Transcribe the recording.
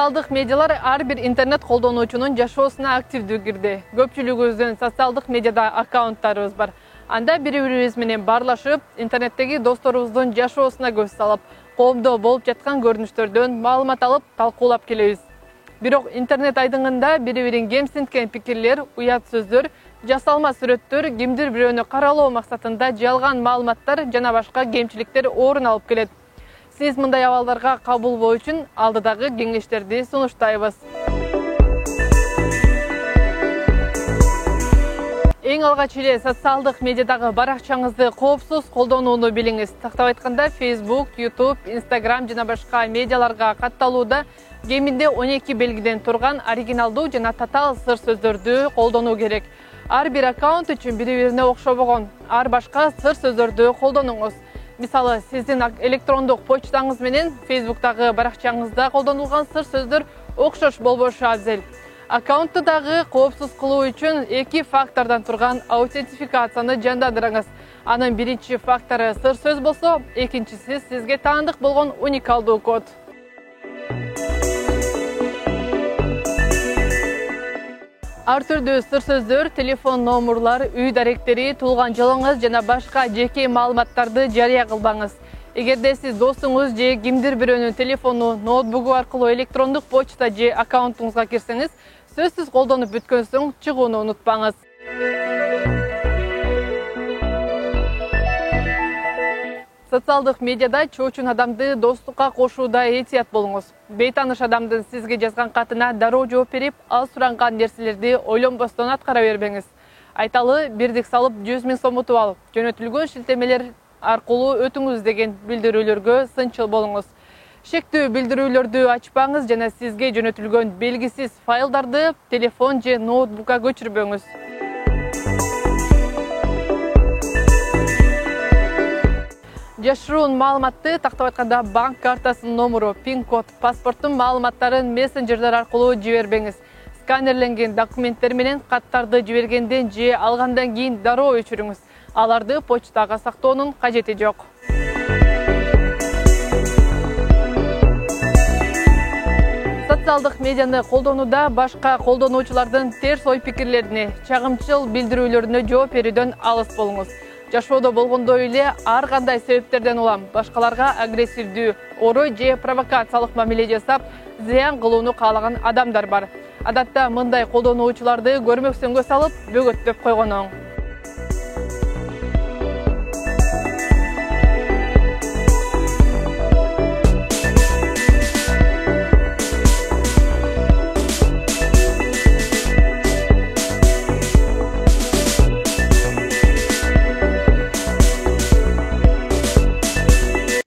Социалдык медиалар ар бир интернет колдонуучунун жашоосуна активдүү кирди. Көпчүлүгүбүздүн социалдык медиада аккаунттарыбыз бар. Анда бири-бирибиз менен баарлашып, интернеттеги досторубуздун жашоосуна көз салып, коомдо болуп жаткан көрүнүштөрдөн маалымат алып, талкуулап келебиз. Бирок интернет айдыңында бири-бирин кемсинткен пикирлер, уят сөздөр, жасалма сүрөттөр, кимдир бирөөнү каралоо максатында жалган маалыматтар жана башка кемчиликтер орун алып келет. Siz мындай абалдарга кабыл болуу үчүн алдыдагы кеңештерди сунуштайбыз. Эң алгач эле социалдык медиадагы баракчаңызды коопсуз колдонууну билиңиз. Тактап айтканда Facebook, YouTube, Instagram жана башка медиаларга катталууда кеминде 12 белгиден турган оригиналдуу жана татаал сыр сөздөрдү колдонуу керек. Ар бир аккаунт үчүн бири-бирине окшобогон ар башка сыр сөздөрдү колдонуңуз. Мисалы, сиздин электрондук почтаңыз менен Facebook'тагы баракчаңызда колдонулган сыр сөздөр окшош болбошу абзел. Аккаунтту дагы коопсуз кылуу үчүн 2 фактордон турган аутентификацияны жандандырыңыз. Анын биринчи фактору сыр сөз болсо, экинчиси сизге таандык болгон уникалдуу код. Ар түрдүү сыр сөздөр, телефон номурлар, үй даректери, туулган жылыңыз жана башка жеке маалыматтарды жарыя кылбаңыз. Эгерде сиз досуңуз же кимдир бирөөнүн телефону, ноутбугу аркылуу электрондук почта же аккаунтуңузга кирсеңиз, сөзсүз колдонуп бүткөн соң чыгууну унутпаңыз. Социалдык медиада чоочун адамды достукка кошууда этият болуңуз. Бейтаныш адамдын сизге жазган катына дароо жооп берип, ал суранган нерселерди ойлонбостон аткара бербеңиз. Айталы, бирдик салып 100 000 сом утуп алып, жөнөтүлгөн шилтемелер аркылуу өтүңүз деген билдирүүлөргө сынчыл болуңуз. Шектүү билдирүүлөрдү ачпаңыз жана сизге жөнөтүлгөн белгисиз файлдарды телефон же ноутбукка көчүрбөңүз. Жашыруун маалыматты, тактап айтканда банк картасынын номуру, пин-код, паспорттун маалыматтарын мессенджерлер аркылуу жибербеңиз. Сканерленген документтер менен каттарды жибергенден же алгандан кийин дароо өчүрүңүз. Аларды почтага сактоонун кажети жок. Социалдык медианы колдонууда башка колдонуучулардын терс ой пикирлерине, чагымчыл билдирүүлөрүнө жооп берүүдөн алыс болуңуз. Жашоодо болгондой эле ар кандай себептерден улам башкаларга агрессивдүү, орой же провокациялык мамиле жасап, зыян кылууну каалаган адамдар бар. Адатта мындай колдонуучуларды көрмөксөнгө салып, бөгөттөп койгон оң.